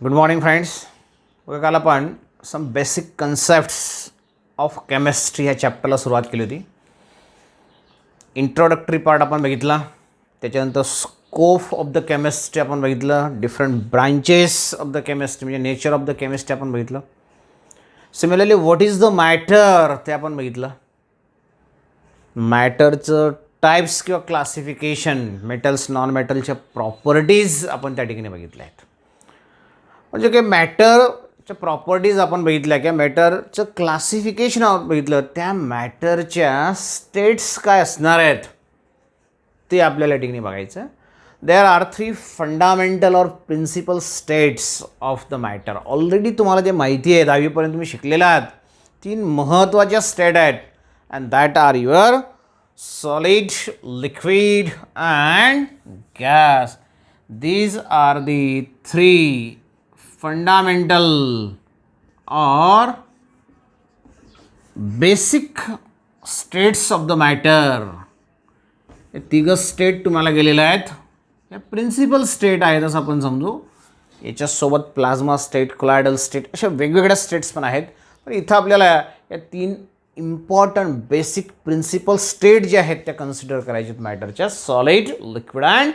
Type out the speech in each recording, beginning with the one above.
Good morning friends. बघा काल आपण some basic concepts of chemistry ह्या चॅप्टरला सुरुवात केली होती. इंट्रोडक्टरी पार्ट आपण बघितला, त्याच्यानंतर स्कोप ऑफ द केमिस्ट्री आपण बघितलं, different branches of the chemistry म्हणजे नेचर ऑफ द केमिस्ट्री आपण बघितलं. Similarly what is the matter ते आपण बघितलं. मॅटरचं टाईप्स किंवा क्लासिफिकेशन, मेटल्स नॉन मेटलच्या प्रॉपर्टीज आपण त्या ठिकाणी बघितल्या आहेत. म्हणजे काय मॅटरच्या प्रॉपर्टीज आपण बघितल्या किंवा मॅटरचं क्लासिफिकेशन आपण बघितलं, त्या मॅटरच्या स्टेट्स काय असणार आहेत ते आपल्याला ठिकाणी बघायचं. There are 3 fundamental or principal states of the matter. Already तुम्हाला ते माहिती आहे, 10वीपर्यंत तुम्ही शिकलेला आहात. 3 महत्त्वाच्या स्टेट आहेत and that are your solid, liquid and gas. These are the 3 fundamental or basic states of the matter. हे 3 स्टेट तुम्हाला गेलेले आहेत. हे प्रिन्सिपल स्टेट आहेत असं आपण समजू. याच्यासोबत प्लाझ्मा स्टेट, कोलॉइडल स्टेट अशा वेगवेगळ्या स्टेट्स पण आहेत. पण इथं आपल्याला या 3 इम्पॉर्टंट बेसिक प्रिन्सिपल स्टेट जे आहेत त्या कन्सिडर करायचे मॅटरच्या, सॉलिड, लिक्विड अँड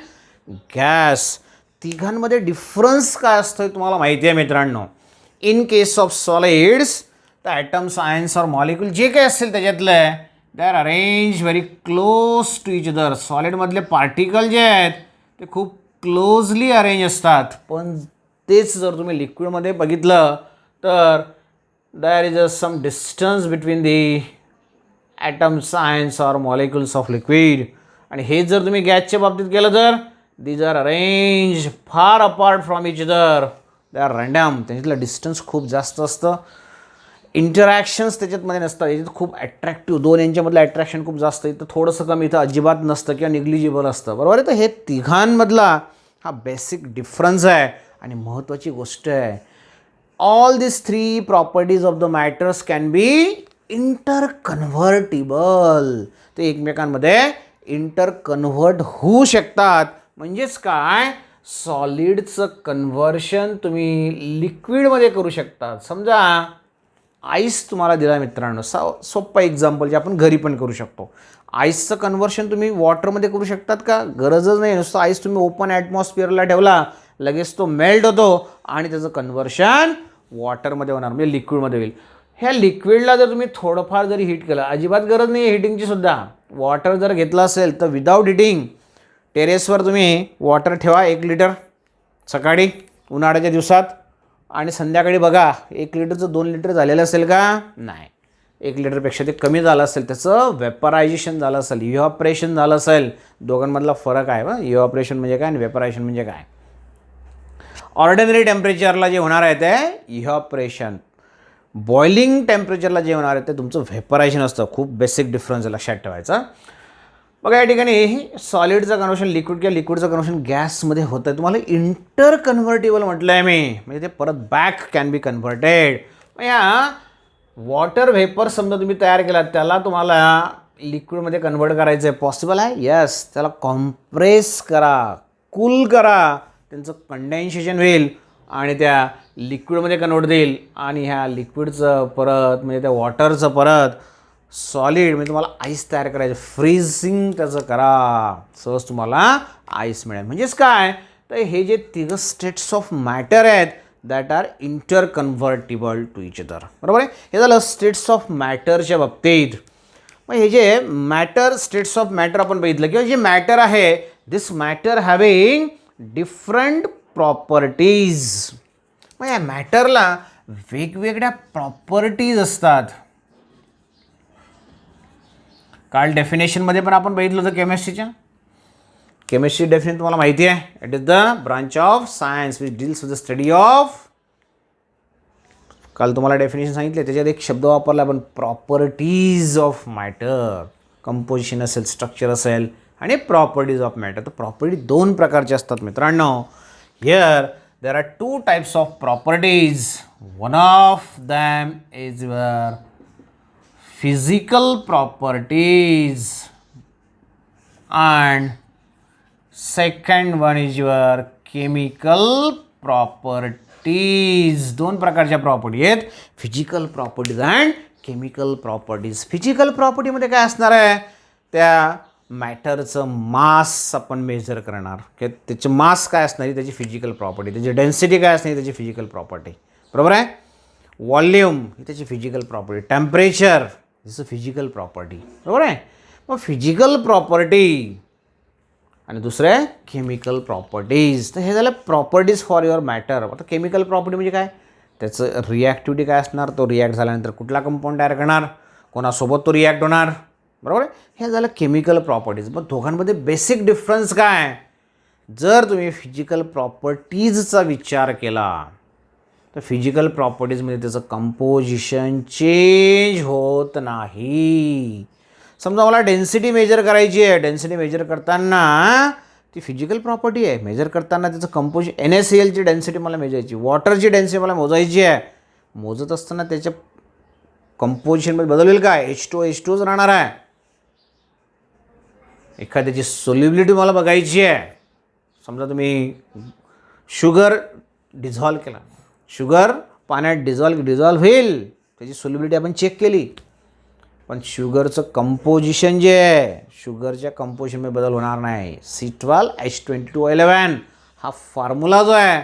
गॅस. तिघांमध्ये डिफरन्स काय असतो हे तुम्हाला माहिती आहे मित्रांनो. In case of solids the atoms, ions और मॉलिक्यूल जे काही असेल त्याच्यातलं they are arrange very close to each other. सॉलिडमधले पार्टिकल जे आहेत ते खूप क्लोजली अरेंज असतात. पण तेच जर तुम्ही लिक्विडमध्ये बघितलं तर there is some distance between the atoms, ions or molecules of liquid. आणि हे जर तुम्ही गॅसच्या बाबतीत केलं तर these are arranged far apart from each other. they are random. त्याच्यातलं डिस्टन्स खूप जास्त असतं. इंटरॅक्शन्स त्याच्यातमध्ये नसतात. याच्यात खूप अट्रॅक्टिव्ह, 2 यांच्यामधलं अट्रॅक्शन खूप जास्त. इथं थोडंसं कमी, इथं अजिबात नसतं किंवा निग्लिजिबल असतं. बरोबर आहे. तर हे तिघांमधला हा बेसिक डिफरन्स आहे आणि महत्त्वाची गोष्ट आहे. All this 3 properties of the matters can be interconvertible. ते एकमेकांमध्ये इंटरकन्व्हर्ट होऊ शकतात. म्हणजेच काय, सॉलिडचं कन्व्हर्शन तुम्ही लिक्विडमध्ये करू शकता. समजा आईस तुम्हाला दिला मित्रांनो, सोप्पा एक्झाम्पल जे आपण घरी पण करू शकतो. आईसचं कन्व्हर्शन तुम्ही वॉटरमध्ये करू शकतात का? गरजच नाही. नुसतं आईस तुम्ही ओपन ॲटमॉस्फिअरला ठेवला, लगेच तो मेल्ट होतो आणि त्याचं कन्व्हर्शन वॉटरमध्ये होणार, म्हणजे लिक्विडमध्ये होईल. ह्या लिक्विडला जर तुम्ही थोडंफार जरी हीट केलं, अजिबात गरज नाही आहे हिटिंगची सुद्धा. वॉटर जर घेतलं असेल तर विदाऊट हिटिंग टेरेसवर तुम्ही वॉटर ठेवा 1 लिटर सकाळी उन्हाळ्याच्या दिवसात, आणि संध्याकाळी बघा 1 लिटरचं 2 लिटर झालेलं असेल का? नाही. 1 लिटरपेक्षा ते कमी झालं असेल. त्याचं वेपरायझेशन झालं असेल, इव्हॅपरेशन झालं असेल. दोघांमधला फरक आहे. बघा, इव्हॅपरेशन म्हणजे काय आणि वेपरायझेशन म्हणजे काय. ऑर्डिनरी टेम्परेचरला जे होणार आहे ते इव्हॅपरेशन. बॉइलिंग टेम्परेचरला जे होणार आहे ते तुमचं व्हेपरायझेशन असतं. खूप बेसिक डिफरन्स लक्षात ठेवायचा. बघा या ठिकाणी सॉलिडचं कन्व्हर्शन लिक्विड किंवा लिक्विडचं कन्व्हर्शन गॅसमध्ये होतं आहे. तुम्हाला इंटर कन्व्हर्टिबल म्हटलं आहे मी, म्हणजे ते परत बॅक कॅन बी कन्व्हर्टेड. या वॉटर व्हेपर समजा तुम्ही तयार केला, त्याला तुम्हाला लिक्विडमध्ये कन्व्हर्ट करायचं आहे. पॉसिबल आहे? येस. त्याला कॉम्प्रेस करा, कूल करा, त्यांचं कंडेन्सेशन होईल आणि त्या लिक्विडमध्ये कन्वर्ट देईल. आणि ह्या लिक्विडचं परत म्हणजे त्या वॉटरचं परत सॉलिड म्हणजे तुम्हाला आईस तयार करायचं, फ्रीजिंग त्याचं करा, सहज तुम्हाला आईस मिळेल. म्हणजेच काय, तर हे जे 3 स्टेट्स ऑफ मॅटर आहेत that are interconvertible to each other. बरोबर आहे. हे झालं स्टेट्स ऑफ मॅटरच्या बाबतीत. मग हे जे मॅटर, स्टेट्स ऑफ मॅटर आपण बघितलं, किंवा जे मॅटर आहे, दिस मॅटर हॅविंग डिफरंट प्रॉपर्टीज. मग या मॅटरला वेगवेगळ्या प्रॉपर्टीज असतात. काल डेफिनेशनमध्ये पण आपण बघितलं होतं केमिस्ट्रीच्या. केमिस्ट्री डेफिनेशन तुम्हाला माहिती आहे. It is the branch of science which deals with the study of. काल तुम्हाला डेफिनेशन सांगितले, त्याच्यात एक शब्द वापरला आपण, प्रॉपर्टीज ऑफ मॅटर. कंपोजिशन असेल, स्ट्रक्चर असेल आणि प्रॉपर्टीज ऑफ मॅटर. तर प्रॉपर्टी 2 प्रकारचे असतात मित्रांनो. Here there are 2 types of properties. One of them is your physical properties and second one is your chemical properties. Properties. दोन प्रकारच्या प्रॉपर्टी आहेत, physical properties and chemical properties. Physical प्रॉपर्टीमध्ये काय असणार आहे, त्या मॅटरचं मास आपण मेजर करणार, की त्याचं मास काय असणार आहे त्याची फिजिकल प्रॉपर्टी, त्याची डेन्सिटी काय असणार त्याची फिजिकल प्रॉपर्टी, बरोबर आहे. व्हॉल्यूम ही त्याची physical property, temperature is a physical property, बरोबर आहे. मग फिजिकल प्रॉपर्टी आणि दुसरं आहे केमिकल प्रॉपर्टीज. तर हे झालं प्रॉपर्टीज फॉर युअर मॅटर. आता केमिकल प्रॉपर्टी म्हणजे काय, त्याचं रिॲक्टिव्हिटी काय असणार, तो रिॲक्ट झाल्यानंतर कुठला कंपाऊंड तयार करणार, कोणासोबत तो रिॲक्ट होणार, बरोबर आहे. हे झालं केमिकल प्रॉपर्टीज. मग दोघांमध्ये बेसिक डिफरन्स काय, जर तुम्ही फिजिकल प्रॉपर्टीजचा विचार केला तर फिजिकल प्रॉपर्टीजमध्ये त्याचं कंपोजिशन चेंज होत नाही. समजा मला डेन्सिटी मेजर करायची आहे, डेन्सिटी मेजर करताना ती फिजिकल प्रॉपर्टी आहे, मेजर करताना त्याचं कंपोजिशन NaClची डेन्सिटी मला मेजरायची, वॉटरची डेन्सिटी मला मोजायची आहे, मोजत असताना त्याच्या कंपोजिशनमध्ये बदल होईल काय, H2H2च राहणार आहे. एखाद्याची सोल्युबिलिटी मला बघायची आहे, समजा तुम्ही शुगर डिझॉल्व केला, शुगर पाण्यात डिझॉल्व होईल, त्याची सोल्युबिलिटी आपण चेक केली, पण शुगरचं कंपोजिशन जे आहे, शुगरच्या कंपोजिशनमध्ये बदल होणार नाही. C12H22O11 हा फॉर्म्युला जो आहे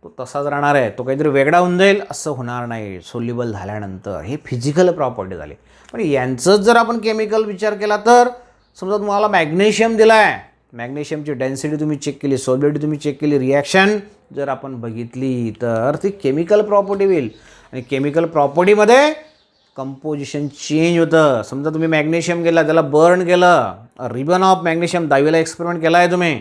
तो तसाच राहणार आहे, तो काहीतरी वेगळा होऊन जाईल असं होणार नाही सोल्युबल झाल्यानंतर. हे फिजिकल प्रॉपर्टी झाली. पण यांचंच जर आपण केमिकल विचार केला तर समजा तुम्हाला मॅग्नेशियम दिला आहे, मॅग्नेशियमची डेन्सिटी तुम्ही चेक केली, सोल्युबिलिटी तुम्ही चेक केली, रिॲक्शन जर आपण बघितली तर ती केमिकल प्रॉपर्टी होईल. आणि केमिकल प्रॉपर्टीमध्ये कंपोजिशन चेंज होतं. समजा तुम्ही मॅग्नेशियम गेला, त्याला बर्न केलं, रिबन ऑफ मॅग्नेशियम, 10वीला एक्सपेरिमेंट केला आहे तुम्ही,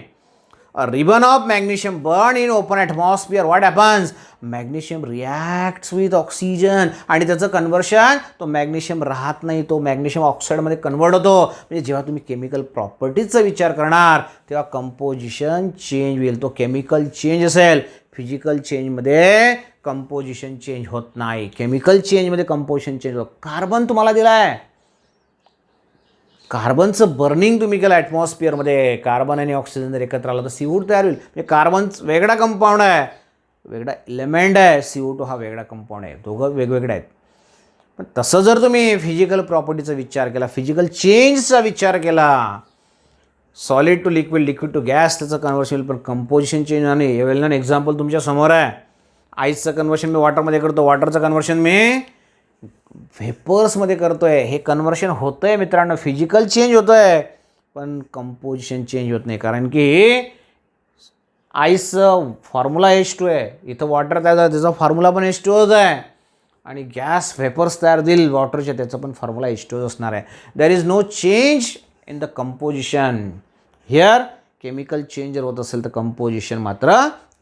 ribbon of magnesium burn in open atmosphere, what happens, magnesium reacts with oxygen आणि त्याचं कन्व्हर्शन, तो मॅग्नेशियम राहत नाही, तो मॅग्नेशियम ऑक्साईडमध्ये कन्वर्ट होतो. म्हणजे जेव्हा तुम्ही केमिकल प्रॉपर्टीजचा विचार करणार तेव्हा कंपोजिशन चेंज होईल. तो केमिकल चेंज असेल, फिजिकल चेंजमध्ये कंपोजिशन चेंज होत नाही, केमिकल चेंजमध्ये कंपोजिशन चेंज होतं. कार्बन तुम्हाला दिला आहे, कार्बनचं बर्निंग तुम्ही केलं ॲटमॉस्फिअरमध्ये, कार्बन आणि ऑक्सिजन जर एकत्र आलं तर CO2 तयार होईल. म्हणजे कार्बन वेगळा कंपाऊंड आहे, वेगळा एलिमेंट आहे, CO2 हा वेगळा कंपाऊंड आहे, दोघं वेगवेगळे आहेत. पण तसं जर तुम्ही फिजिकल प्रॉपर्टीचा विचार केला, फिजिकल चेंजचा विचार केला, solid to liquid, liquid to gas त्याचं कन्व्हर्शन होईल, पण कंपोजिशन चेंज होणार नाही. वेल नोन एक्झाम्पल तुमच्या समोर आहे, आईसचं कन्व्हर्शन मी वॉटरमध्ये करतो, वॉटरचं कन्व्हर्शन मी व्हेपर्समध्ये करतो आहे. हे कन्व्हर्शन होतं आहे मित्रांनो, फिजिकल चेंज होतं आहे, पण कंपोजिशन चेंज होत नाही, कारण की आईसचं फॉर्म्युला H2 आहे, इथं वॉटर तयार झालं त्याचा फॉर्म्युला पण H2च आहे, आणि गॅस व्हेपर्स तयार होईल वॉटरचे त्याचं पण फॉर्म्युला H2च असणार आहे. There is no change in the composition. Here chemical change जर होत असेल तर कंपोजिशन मात्र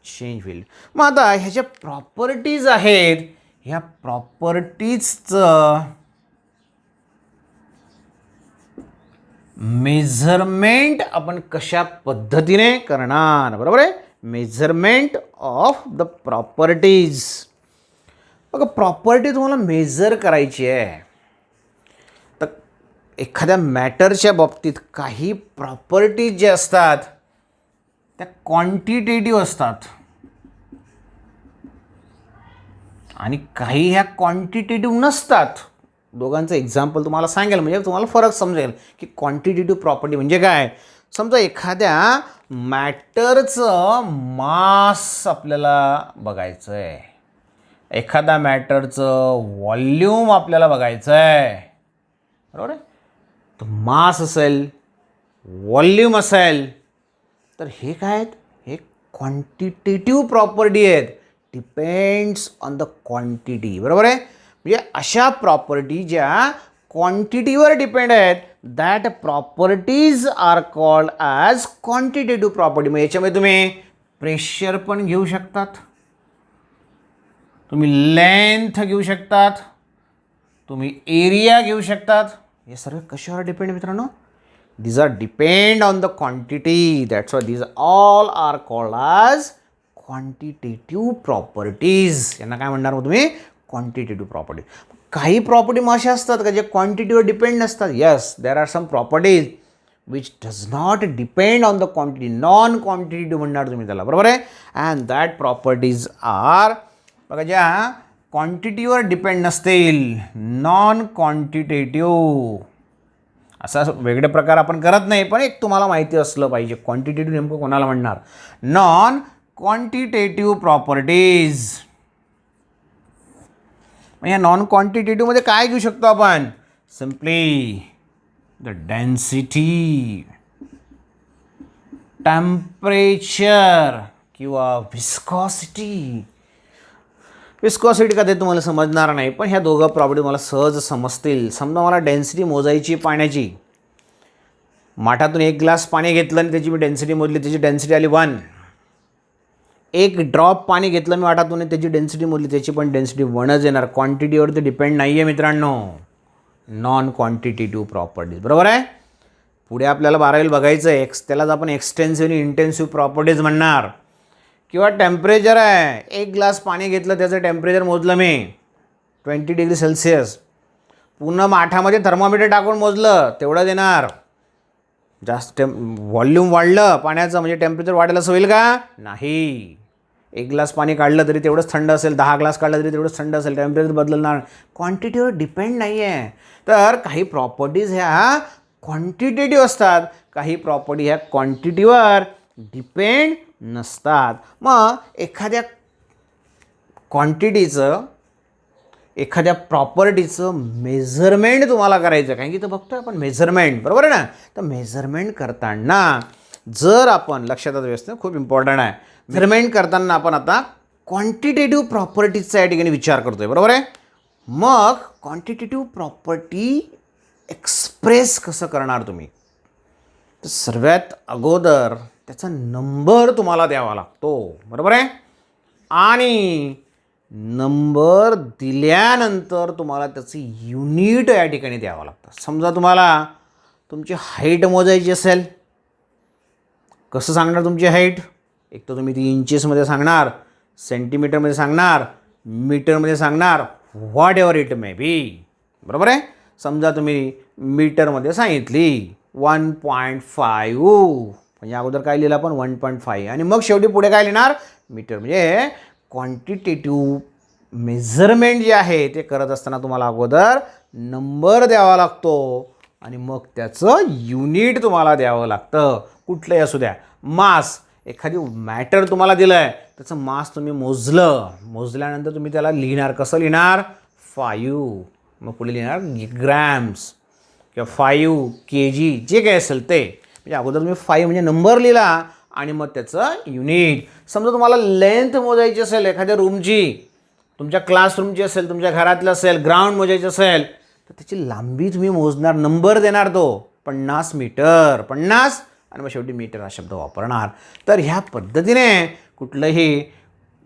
चेंज होईल. मग आता ह्याच्या प्रॉपर्टीज आहेत, ह्या प्रॉपर्टीजचं मेजरमेंट आपण कशा पद्धतीने करणार, बरोबर आहे. Measurement of the properties. बघा प्रॉपर्टी तुम्हाला मेजर करायची आहे, तर एखाद्या मॅटरच्या बाबतीत काही प्रॉपर्टीज जे असतात त्या क्वांटिटेटिव्ह असतात आणि काही ह्या क्वांटिटेटिव्ह नसतात. दोघांचं एक्झाम्पल तुम्हाला सांगेल म्हणजे तुम्हाला फरक समजेल की क्वांटिटेटिव्ह प्रॉपर्टी म्हणजे काय. समजा एखाद्या मॅटरचं मास आपल्याला बघायचं आहे, एखाद्या मॅटरचं व्हॉल्यूम आपल्याला बघायचं आहे, बरोबर आहे. तर मास असेल, व्हॉल्यूम असेल, तर हे काय आहेत, हे क्वांटिटेटिव्ह प्रॉपर्टी आहेत, डिपेंड्स ऑन द क्वांटिटी, बरोबर आहे. म्हणजे अशा प्रॉपर्टी ज्या क्वांटिटीवर डिपेंड आहेत, that properties are called as quantitative property. मग याच्यामध्ये तुम्ही प्रेशर पण घेऊ शकतात, तुम्ही लेंथ घेऊ शकतात, तुम्ही एरिया घेऊ शकतात. हे सर्व कशावर डिपेंड मित्रांनो, these are depend on the quantity, that's why these all are called as quantitative properties. यांना काय म्हणणार मग तुम्ही, क्वांटिटेटिव्ह प्रॉपर्टी. काही प्रॉपर्टी मग अशा असतात का जे क्वांटिटीवर डिपेंड नसतात. Yes, there are some properties which does not depend on the quantity, non quantitative म्हणणार तुम्ही त्याला, बरोबर आहे. अँड दॅट प्रॉपर्टीज आर, बघा, ज्या क्वांटिटीवर डिपेंड नसतील, नॉन क्वांटिटेटिव्ह. असा वेगळे प्रकार आपण करत नाही, पण एक तुम्हाला माहिती असलं पाहिजे क्वांटिटेटिव्ह नेमकं कोणाला म्हणणार. Non quantitative properties. या नॉन क्वांटिटेटिव्हमध्ये काय घेऊ शकतो आपण? सिम्पली द डेन्सिटी, टेम्परेचर किंवा विस्कॉसिटी. विस्कॉसिटी कधी तुम्हाला समजणार नाही, पण ह्या दोघं प्रॉपर्टी मला सहज समजतील. समजा मला डेन्सिटी मोजायची पाण्याची, माठातून 1 ग्लास पाणी घेतलं आणि त्याची मी डेन्सिटी मोजली, त्याची डेन्सिटी आली 1. 1 ड्रॉप पाणी घेतलं मी वाटातून आणि त्याची डेन्सिटी मोजली, त्याची पण डेन्सिटी 1च येणार. क्वांटिटीवरती डिपेंड नाही आहे मित्रांनो. नॉन क्वांटिटेटिव्ह प्रॉपर्टीज, बरोबर आहे. पुढे आपल्याला 12वीला बघायचं आहे, त्यालाच आपण एक्सटेन्सिव्ह आणि इंटेन्सिव्ह प्रॉपर्टीज म्हणणार. किंवा टेम्परेचर आहे, 1 ग्लास पाणी घेतलं, त्याचं टेम्परेचर मोजलं मी 20 डिग्री सेल्सिअस. पुन्हा माठामध्ये थर्मोमीटर टाकून मोजलं, तेवढं देणार. जास्त व्हॉल्यूम वाढलं पाण्याचं म्हणजे टेम्परेचर वाढायला होईल का? नाही. 1 ग्लास पाणी काढलं तरी तेवढंच थंड असेल, 10 ग्लास काढलं तरी तेवढंच थंड असेल, टेम्परेचर बदलणार. क्वांटिटीवर डिपेंड नाही आहे. तर काही प्रॉपर्टीज ह्या क्वांटिटेटिव्ह असतात, काही प्रॉपर्टी ह्या क्वांटिटीवर डिपेंड नसतात. मग एखाद्या क्वांटिटीचं, एखाद्या प्रॉपर्टीचं मेजरमेंट तुम्हाला करायचं, कारण की तर बघतोय आपण मेजरमेंट, बरोबर आहे ना. तर मेजरमेंट करताना जर आपण लक्षात व्यवस्थित, खूप इम्पॉर्टंट आहे, मेजरमेंट करताना आपण आता क्वांटिटेटिव्ह प्रॉपर्टीजचा या ठिकाणी विचार करतोय, बरोबर आहे. मग क्वांटिटेटिव्ह प्रॉपर्टी एक्सप्रेस कसं करणार तुम्ही? तर सर्वात अगोदर त्याचा नंबर तुम्हाला द्यावा लागतो, बरोबर आहे. आणि नंबर दिल्यानंतर तुम्हाला त्याचं युनिट या ठिकाणी द्यावं लागतं. समजा तुम्हाला तुमची हाईट मोजायची असेल, कसं सांगणार तुमची हाईट? एक तर तुम्ही ती इंचेसमध्ये सांगणार, सेंटीमीटरमध्ये सांगणार, मीटरमध्ये सांगणार, व्हॉट एव्हर इट मे बी, बरोबर आहे. समजा तुम्ही मीटरमध्ये सांगितली 1.5, म्हणजे अगोदर काय लिहिलं आपण 1.5, आणि मग शेवटी पुढे काय लिहिणार? मीटर. म्हणजे क्वांटिटेटिव्ह मेजरमेंट जे आहे ते करत असताना तुम्हाला अगोदर नंबर द्यावा लागतो आणि मग त्याचं युनिट तुम्हाला द्यावं लागतं. कुठलंही असू द्या. मास, एखादी मॅटर तुम्हाला दिलं आहे, त्याचं मास तुम्ही मोजल्यानंतर तुम्ही त्याला लिहिणार. कसं लिहिणार? 5. मग पुढे लिहिणार ग्रॅम्स किंवा 5 kg, जे काय असेल ते. म्हणजे अगोदर तुम्ही 5 म्हणजे नंबर लिहिला आणि मग त्याचं युनिट. समजा तुम्हाला लेंथ मोजायची असेल एखाद्या रूमची, तुमच्या क्लासरूमची असेल, तुमच्या घरातलं असेल, ग्राउंड मोजायचं असेल, तर त्याची लांबी तुम्ही मोजणार, नंबर देणार तो 50 मीटर, 50, आणि मग शेवटी मीटर हा शब्द वापरणार. तर ह्या पद्धतीने कुठलंही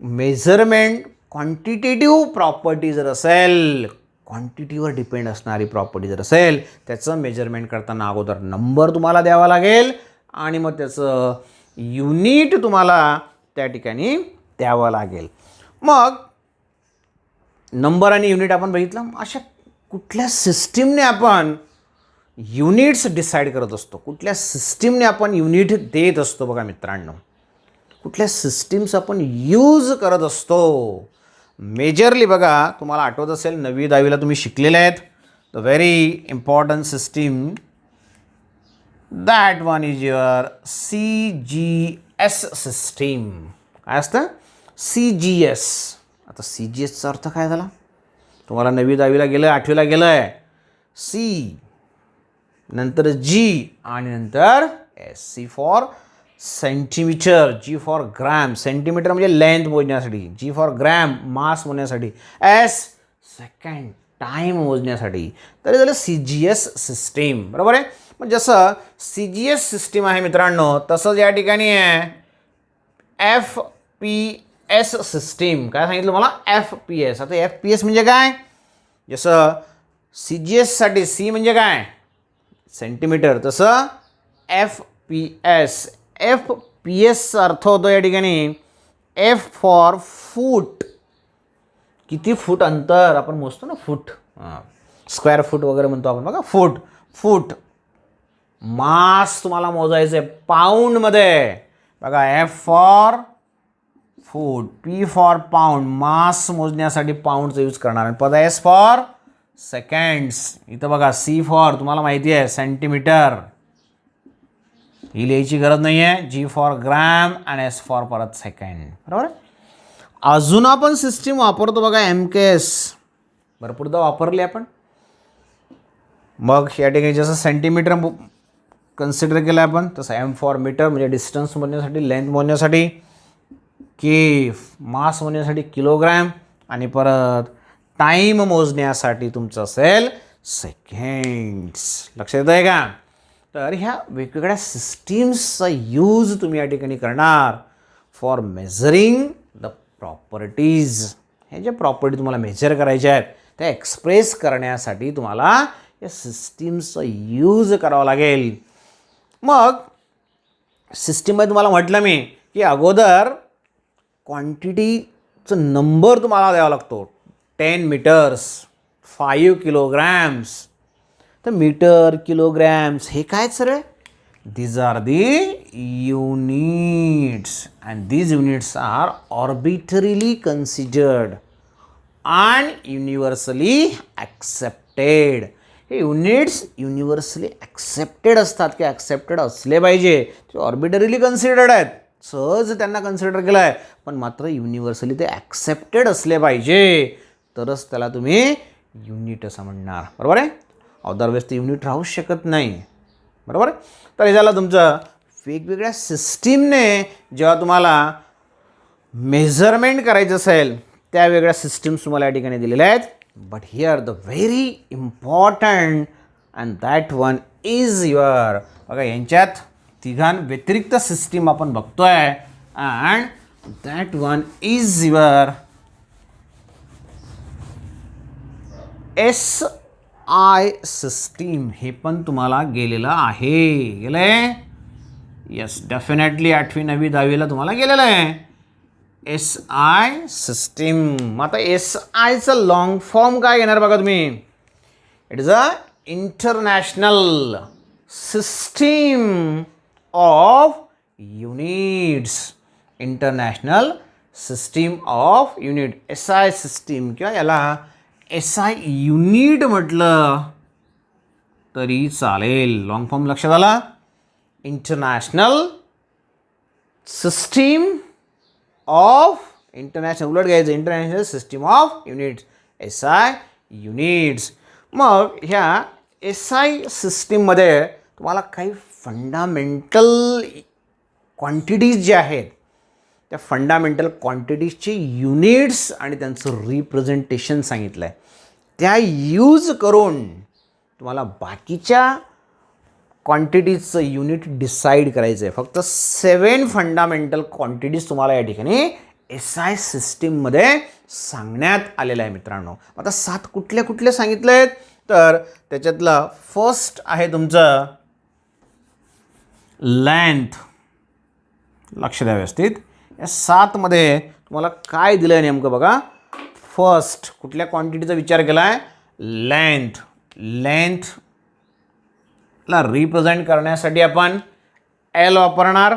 मेजरमेंट क्वांटिटेटिव्ह प्रॉपर्टी जर असेल, क्वांटिटीवर डिपेंड असणारी प्रॉपर्टी जर असेल, त्याचं मेजरमेंट करताना अगोदर नंबर तुम्हाला द्यावा लागेल आणि मग त्याचं युनिट तुम्हाला त्या ठिकाणी द्यावं लागेल. मग नंबर आणि युनिट आपण बघितलं. अशा कुठल्या सिस्टीमने आपण युनिट्स डिसाईड करत असतो, कुठल्या सिस्टीमने आपण युनिट देत असतो? बघा मित्रांनो, कुठल्या सिस्टीम्स आपण यूज करत असतो मेजरली. बघा, तुम्हाला आठवत असेल 9वी 10वीला तुम्ही शिकलेले आहेत. The very important system, that one is your CGS system. काय असतं? CGS. आता CGSचा अर्थ काय झाला? तुम्हाला 9वी 10वीला गेलं, 8वीला गेलं आहे. C नंतर G आणि नंतर S. C for centimetre, G for gram, centimetre म्हणजे लेंथ मोजण्यासाठी, G फॉर ग्रॅम मास मोजण्यासाठी, S सेकंड टाईम मोजण्यासाठी. तरी झालं CGS सिस्टीम, बरोबर आहे. मग जसं CGS सिस्टीम आहे मित्रांनो, तसंच या ठिकाणी आहे FPS सिस्टीम. काय सांगितलं मला? FPS. आता FPS म्हणजे काय? जसं CGSसाठी C म्हणजे काय? सेंटीमीटर, तसं FPSचा अर्थ होतो या ठिकाणी F फॉर फूट. किती फूट अंतर आपण मोजतो ना, फूट, स्क्वेअर फूट वगैरे म्हणतो आपण, बघा, फूट. मास तुम्हाला मोजायचं आहे पाऊंडमध्ये. बघा, F for food, P for pound, mass मोजण्यासाठी पाऊंडचा यूज करणार आहे. पद एस फॉर सेकंड्स. इथं बघा, सी फॉर तुम्हाला माहिती आहे सेंटीमीटर, ही लिहायची गरज नाही आहे. जी फॉर ग्रॅम आणि एस फॉर परत सेकंड. बरोबर आहे. अजून आपण सिस्टीम वापरतो बघा, एम के एस, भरपूरदा वापरली आपण. मग या ठिकाणी जसं सेंटीमीटर कन्सिडर केलं आपण, तसं एम फॉर मीटर म्हणजे डिस्टन्स मोजण्यासाठी, लेंथ मोजण्यासाठी, के मास मोजण्यासाठी किलोग्रॅम, आणि परत टाईम मोजण्यासाठी तुमचं असेल सेकंड्स. लक्षात येतं आहे का? तर ह्या वेगवेगळ्या सिस्टीम्सचा यूज तुम्ही या ठिकाणी करणार फॉर मेजरिंग द प्रॉपर्टीज. हे जे प्रॉपर्टी तुम्हाला मेजर करायच्या आहेत त्या एक्सप्रेस करण्यासाठी तुम्हाला या सिस्टीमचा यूज करावा लागेल. मग सिस्टीममध्ये तुम्हाला म्हटलं मी की अगोदर क्वांटिटीचं नंबर तुम्हाला द्यावा लागतो. 10 मीटर्स, 5 किलोग्रॅम्स. तर मीटर, किलोग्रॅम्स हे काय sir? These are the units, and these units are arbitrarily considered and universally accepted. हे युनिट्स युनिव्हर्सली ॲक्सेप्टेड असतात की ॲक्सेप्टेड असले पाहिजे. ते ऑर्बिटरीली कन्सिडर्ड आहेत, सहज त्यांना कन्सिडर केलं आहे, पण मात्र युनिव्हर्सली ते ॲक्सेप्टेड असले पाहिजे, तरच त्याला तुम्ही युनिट असं म्हणणार. बरोबर आहे. अदरवाईज ते युनिट राहूच शकत नाही. बरोबर. तर हे झालं तुमचं वेगवेगळ्या सिस्टीमने जेव्हा तुम्हाला मेजरमेंट करायचं असेल त्या वेगळ्या सिस्टीम्स तुम्हाला या ठिकाणी दिलेल्या आहेत. But here the very important and that one is your. बघा, यांच्यात तिघां व्यतिरिक्त सिस्टीम आपण बघतोय, and that one is your S I system. हे पण तुम्हाला गेलेलं आहे. गेलंय? येस, डेफिनेटली 8वी 9वी 10वीला तुम्हाला गेलेलं आहे एस आय सिस्टीम. आता एस आयचं लॉंग फॉर्म काय घेणार बघा तुम्ही. It is a international system of units. International system of unit, S I system, किंवा याला एस आय युनिट म्हटलं तरी चालेल. लॉंग फॉर्म लक्षात आला. इंटरनॅशनल सिस्टीम ऑफ, इंटरनॅशनल उलट घ्यायचं, international system of units, S I units. मग ह्या एस आय सिस्टीममध्ये तुम्हाला काही फंडामेंटल क्वांटिटीज जे आहेत त्या फंडामेंटल क्वांटिटीजचे युनिट्स आणि त्यांचं रिप्रेझेंटेशन सांगितलं आहे. त्या यूज करून तुम्हाला बाकीच्या क्वांटिटीजचं युनिट डिसाईड करायचं आहे. फक्त 7 फंडामेंटल क्वांटिटीज तुम्हाला या ठिकाणी एस आय सिस्टीममध्ये सांगण्यात आलेलं आहे मित्रांनो. आता 7 कुठले कुठले सांगितले आहेत, तर त्याच्यातलं फर्स्ट आहे तुमचं लेंथ. लक्ष द्या व्यवस्थित. या 7 मध्ये तुम्हाला काय दिलं आहे नेमकं बघा. फर्स्ट कुठल्या क्वांटिटीचा विचार केला आहे? लेंथ. लेंथला रिप्रेझेंट करण्यासाठी आपण एल वापरणार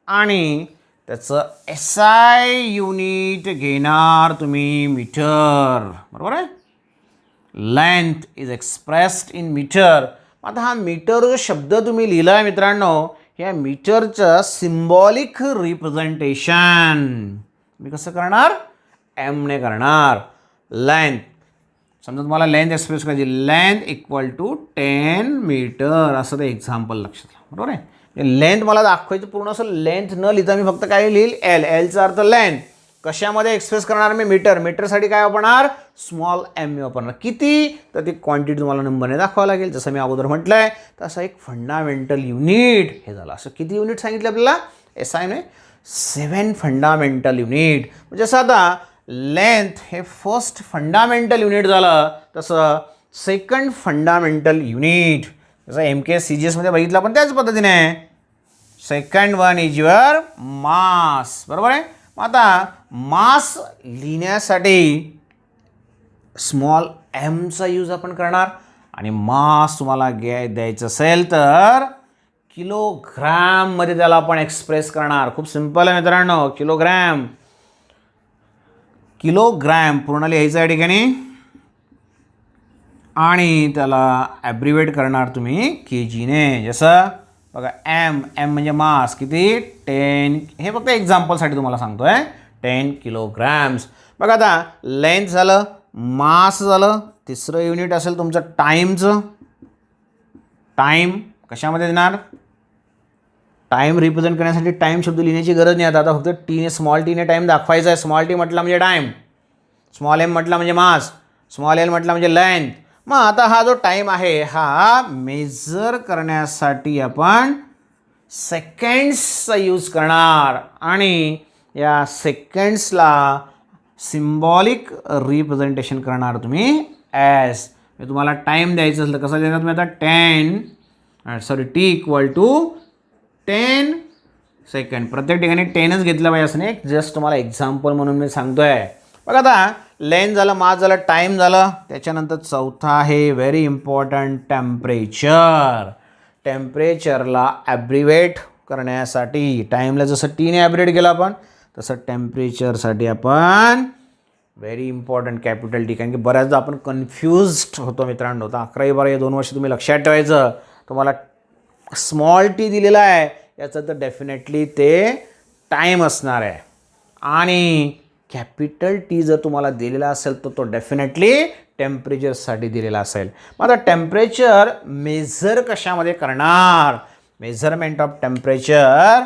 आणि त्याचं एस आय युनिट घेणार तुम्ही मीटर. बरोबर आहे. Length is expressed in metre. आता हा मीटर जो शब्द तुम्ही लिहिला आहे मित्रांनो, या मीटरचं सिम्बॉलिक रिप्रेझेंटेशन मी कसं करणार? एमने करणार. लेंथ, समजा तुम्हाला लेंथ एक्सप्रेस करायची, लेंथ इक्वल टू 10 मीटर असं ते एक्झाम्पल लक्षात घ्या. बरोबर आहे. लेंथ मला दाखवायचं पूर्ण असं लेंथ न लिहिता मी फक्त काय लिहिल? एल. एलचा अर्थ लेंथ. कशामध्ये एक्सप्रेस करणार मी? मीटर. मीटरसाठी काय वापरणार? स्मॉल एम वापरणार. किती? तर ती क्वांटिटी तुम्हाला नंबरने दाखवावं लागेल. जसं मी अगोदर म्हटलं आहे तसं एक फंडामेंटल युनिट हे झालं. असं किती युनिट सांगितलं आपल्याला एस आयने? 7 fundamental unit. म्हणजे असं आता लेंथ हे फर्स्ट फंडामेंटल युनिट झालं, तसं सेकंड फंडामेंटल युनिट जसं एम के सी जी एसमध्ये बघितलं आपण त्याच पद्धतीने सेकंड वन इज युअर मास. बरोबर आहे. आता मास लिहिण्यासाठी स्मॉल एमचा यूज आपण करणार आणि मास तुम्हाला द्यायचं असेल तर किलोग्राममध्ये त्याला आपण एक्सप्रेस करणार. खूप सिंपल आहे मित्रांनो. किलोग्रॅम पूर्ण लिहायचं या ठिकाणी आणि त्याला ॲब्रिवेट करणार तुम्ही केजीने. जसं बघा एम म्हणजे मास किती 10. हे फक्त एक्झाम्पलसाठी तुम्हाला सांगतो आहे. 10 किलोग्रॅम्स. बघा आता लेंथ झालं, मास झालं. तिसरं युनिट असेल तुमचं टाईमचं. टाईम कशामध्ये देणार? टाईम रिप्रेझेंट करण्यासाठी टाईम शब्द लिहिण्याची गरज नाही. आता फक्त टीने स्मॉल टीने टाईम दाखवायचा आहे. स्मॉल टी म्हटला म्हणजे टाईम, स्मॉल एम म्हटला म्हणजे मास, स्मॉल एल म्हटला म्हणजे लेंथ. मग आता हा जो टाईम आहे हा मेजर करण्यासाठी आपण सेकंड्सचा यूज करणार आणि या सेकंड्सला सिम्बॉलिक रिप्रेझेंटेशन करणार तुम्ही ॲज. तुम्हाला टाईम द्यायचं असेल तर कसं देणार तुम्ही आता टी इक्वल टू 10 सेकंड. प्रत्येक ठिकाणी 10च घेतलं पाहिजे असं नाही. जस्ट तुम्हाला एक्झाम्पल म्हणून मी सांगतो आहे. बघा आता लेंथ झालं, मास झालं, टाईम झालं. त्याच्यानंतर चौथा आहे व्हेरी इम्पॉर्टंट टेम्परेचर. टेम्परेचरला ॲब्रिवेट करण्यासाठी टाईमला जसं टीने ॲब्रिवेट केलं आपण तसं टेम्परेचरसाठी आपण व्हेरी इम्पॉर्टंट कॅपिटल टी. कारण की बऱ्याचदा आपण कन्फ्यूज्ड होतो मित्रांनो. तर 11वी-12वी 2 वर्ष तुम्ही लक्षात ठेवायचं. तुम्हाला स्मॉल टी दिलेला आहे याचं तर डेफिनेटली ते टाईम असणार आहे आणि कॅपिटल टी जर तुम्हाला दिलेला असेल तर तो डेफिनेटली टेम्परेचरसाठी दिलेला असेल. मग आता टेम्परेचर मेजर कशामध्ये करणार? Measurement of temperature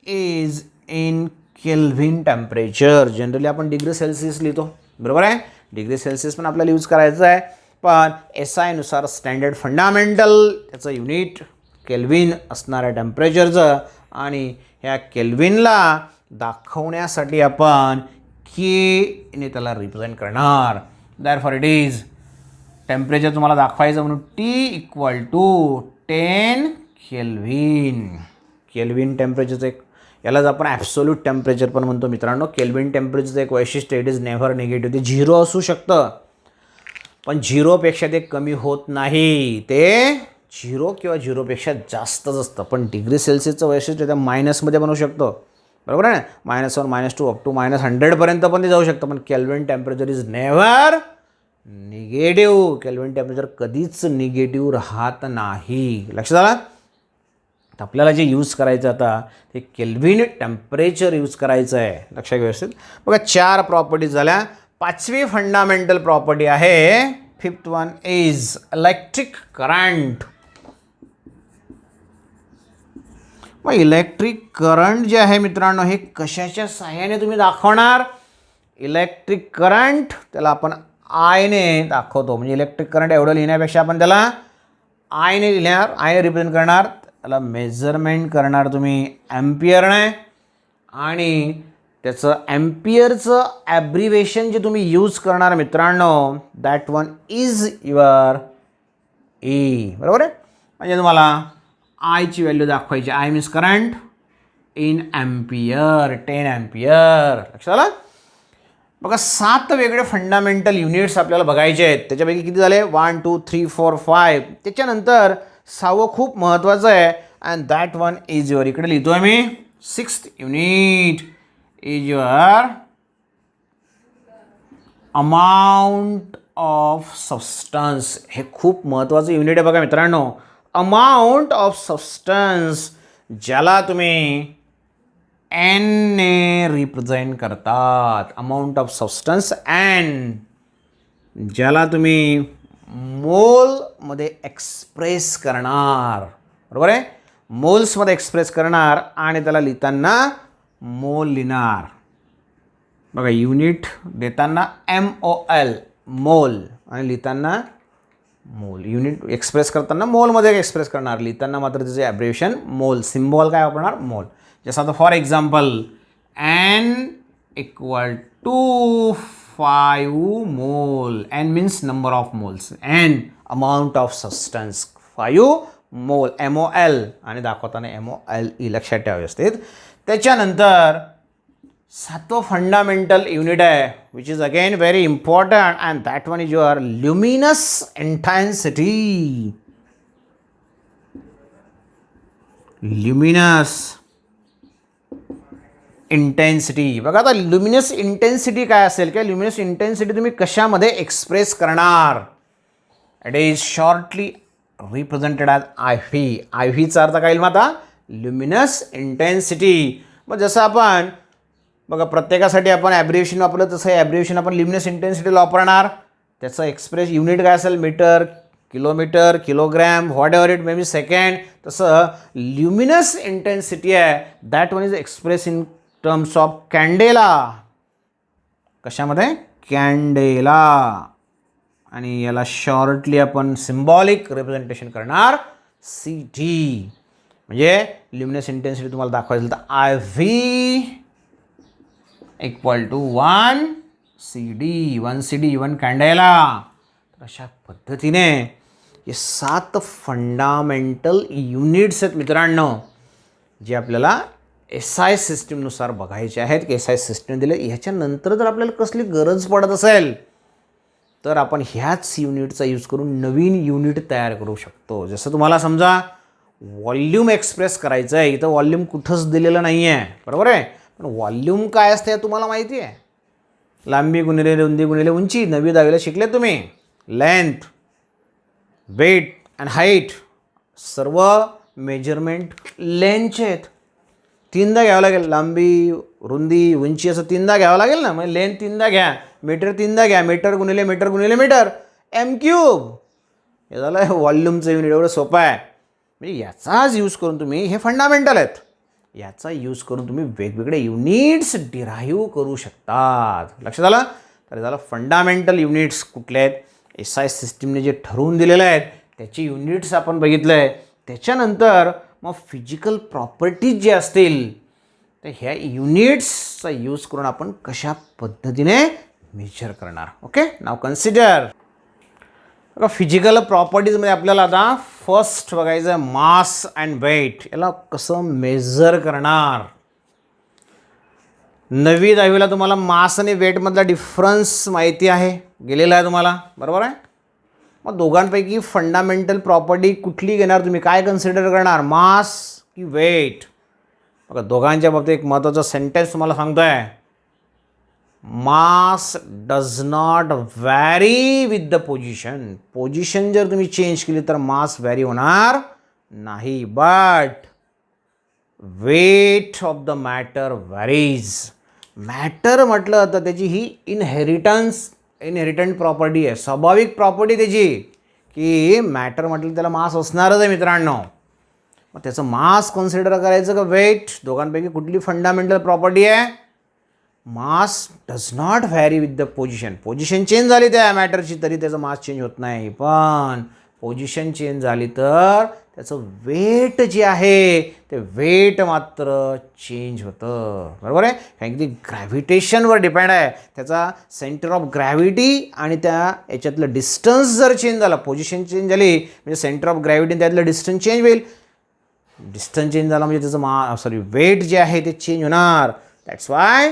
is in kelvin temperature. Generally आपण डिग्री सेल्सिअस लिहितो, बरोबर आहे. डिग्री सेल्सिअस पण आपल्याला यूज करायचं आहे. पण SI नुसार स्टँडर्ड फंडामेंटल त्याचं युनिट केल्व्हिन असणार आहे टेम्परेचरचं आणि ह्या केल्व्हिनला दाखवण्यासाठी आपण केने त्याला रिप्रेझेंट करणार. दॅरफॉर इट इज टेम्परेचर तुम्हाला दाखवायचं म्हणून T equal to 10 kelvin. Kelvin टेम्परेचरचं एक यालाच आपण ॲब्सोल्यूट टेम्परेचर पण म्हणतो मित्रांनो. केल्व्हिन टेम्परेचरचं एक वैशिष्ट्य इट इज नेव्हर निगेटिव्ह. ते 0 असू शकतं पण 0पेक्षा ते कमी होत नाही. ते 0 किंवा 0पेक्षा जास्तच असतं. पण डिग्री सेल्सिअसचं वैशिष्ट्य त्या मायनसमध्ये बनवू शकतो, बरोबर आहे ना. -1 -2 अप टू -100पर्यंत पण ते जाऊ शकतं. पण kelvin temperature is never negative. Kelvin temperature कधीच निगेटिव्ह राहत नाही. लक्षात आलं? तर आपल्याला जे यूज करायचं आता ते केल्व्हिन टेम्परेचर यूज करायचं आहे. लक्षात व्यवस्थित. बघा 4 प्रॉपर्टीज झाल्या. 5वी फंडामेंटल प्रॉपर्टी आहे, 5th one is electric current. मग इलेक्ट्रिक करंट जे आहे मित्रांनो हे कशाच्या सहाय्याने तुम्ही दाखवणार? इलेक्ट्रिक करंट त्याला आपण आयने दाखवतो. म्हणजे इलेक्ट्रिक करंट एवढं लिहिण्यापेक्षा आपण त्याला आयने लिहिणार, आयने रिप्रेझेंट करणार. त्याला मेजरमेंट करणार तुम्ही ॲम्पियरने आणि त्याचं ॲम्पियरचं ॲब्रिवेशन जे तुम्ही यूज करणार मित्रांनो that one is your E. बरोबर आहे. म्हणजे तुम्हाला आयची व्हॅल्यू दाखवायची. I means current in ampere, 10 ampere. लक्षात आलं? बघा 7 वेगळे फंडामेंटल युनिट्स आपल्याला बघायचे आहेत. त्याच्यापैकी किती झाले? 1 2 3 4 5. त्याच्यानंतर 6वं खूप महत्त्वाचं आहे and that one is your, इकडे लिहितो आहे मी, 6th unit is your amount of substance. हे खूप महत्त्वाचं युनिट आहे बघा मित्रांनो. अमाऊंट ऑफ सबस्टन्स ज्याला तुम्ही एन ने रिप्रेझेंट करतात. अमाऊंट ऑफ सबस्टन्स एन ज्याला तुम्ही मोलमध्ये एक्सप्रेस करणार. बरोबर आहे. मोल्समध्ये एक्सप्रेस करणार आणि त्याला लिहिताना मोल लिहिणार. बघा युनिट देताना MOL मोल आणि लिहिताना मोल. युनिट एक्सप्रेस करताना मोलमध्ये एक्सप्रेस करणार, लिहिताना मात्र त्याचे ॲब्रिव्हिएशन मोल. सिम्बॉल काय वापरणार? मोल. जसं आता for example N equal to 5 mole. N means number of moles, N amount of substance, 5 mole MOL आणि दाखवताना MOLE. लक्षात ठेवावे असते. त्याच्यानंतर 7वं फंडामेंटल युनिट आहे which is again very important and that one is your luminous intensity. Luminous intensity. बघा आता luminous intensity काय असेल किंवा ल्युमिनस इंटेन्सिटी तुम्ही कशामध्ये एक्सप्रेस करणार. It is shortly represented as I V. I व्हीचा अर्थ काय येईल मग आता ल्युमिनस इंटेन्सिटी. मग जसं आपण बघा प्रत्येकासाठी आपण ॲब्रिव्हिएशन वापरलं तसं ॲब्रिव्हिएशन आपण ल्युमिनस इंटेन्सिटीला वापरणार. त्याचं एक्सप्रेस युनिट काय असेल metre, kilometre, kilogram, whatever it may be second. तसं ल्युमिनस इंटेन्सिटी आहे that one is express in terms of candela. कशामध्ये कॅन्डेला. आणि याला शॉर्टली आपण सिम्बॉलिक रिप्रेझेंटेशन करणार CT. म्हणजे ल्युमिनस इंटेन्सिटी तुम्हाला दाखवायचं तर I V equal to 1 CD, 1 CD, 1 candela. तर अशा पद्धतीने हे 7 फंडामेंटल युनिट्स आहेत मित्रांनो जे आपल्याला SI सिस्टीमनुसार बघायचे आहेत की SI सिस्टीम दिले. ह्याच्यानंतर जर आपल्याला कसली गरज पडत असेल तर आपण ह्याच युनिटचा यूज करून नवीन युनिट तयार करू शकतो. जसं तुम्हाला समजा व्हॉल्यूम एक्सप्रेस करायचं आहे, इथं व्हॉल्यूम कुठंच दिलेलं नाही आहे, बरोबर आहे. पण व्हॉल्यूम काय असते तुम्हाला माहिती आहे. लांबी गुणिले रुंदी गुणिले उंची 9वी 10वीला शिकले तुम्ही. लेंथ, वेट अँड हाईट सर्व मेजरमेंट लेंथचे आहेत. 3दा घ्यावं लागेल. लांबी रुंदी उंची असं 3दा घ्यावं लागेल ना. म्हणजे लेंथ 3दा घ्या, मीटर 3दा घ्या, मीटर गुणिले मीटर गुणिले मीटर m³. हे झालं व्हॉल्यूमचं युनिट. एवढं सोपं आहे. म्हणजे याचाच यूज करून तुम्ही हे फंडामेंटल आहेत याचा यूज करून तुम्ही वेगवेगळे युनिट्स डिराईव्ह करू शकतात. लक्षात आलं. तर झालं फंडामेंटल युनिट्स कुठले आहेत. SI सिस्टीमने जे ठरवून दिलेले आहेत त्याचे युनिट्स आपण बघितलं आहे. त्याच्यानंतर मग फिजिकल प्रॉपर्टीज जे असतील तर ह्या युनिट्सचा यूज करून आपण कशा पद्धतीने मेजर करणार. ओके, नाव कन्सिडर. बघा फिजिकल प्रॉपर्टीजमध्ये आपल्याला आता फर्स्ट बघायचं आहे मास अँड वेट. याला कसं मेजर करणार. 9वी 10वीला तुम्हाला मास आणि वेटमधला डिफरन्स माहिती आहे, गेलेला आहे तुम्हाला, बरोबर आहे. मग दोघांपैकी फंडामेंटल प्रॉपर्टी कुठली घेणार तुम्ही, काय कन्सिडर करणार, मास की वेट. बघा दोघांच्या बाबतीत एक महत्त्वाचा सेंटेन्स तुम्हाला सांगतो आहे. Mass does not vary with the position. Position जर तुम्ही चेंज केली तर मास व्हॅरी होणार नाही. But weight of the matter varies. Matter म्हटलं तर त्याची ही इनहेरिटंट प्रॉपर्टी आहे, स्वाभाविक प्रॉपर्टी त्याची, की मॅटर म्हटलं त्याला मास असणारच आहे मित्रांनो. मग त्याचं मास कन्सिडर करायचं का वेट, दोघांपैकी कुठली फंडामेंटल प्रॉपर्टी आहे. Mass does not vary with the position. Position change झाली त्या मॅटरची तरी त्याचं मास चेंज होत नाही, पण पोझिशन चेंज झाली तर त्याचं वेट जे आहे ते वेट मात्र चेंज होतं, बरोबर आहे. कारण की ग्रॅव्हिटेशनवर डिपेंड आहे. त्याचा सेंटर ऑफ ग्रॅव्हिटी आणि त्या याच्यातलं डिस्टन्स जर चेंज झाला, पोझिशन चेंज झाली म्हणजे सेंटर ऑफ ग्रॅव्हिटी त्यातलं डिस्टन्स चेंज होईल. डिस्टन्स चेंज झाला म्हणजे त्याचं वेट जे आहे ते चेंज होणार. दॅट्स वाय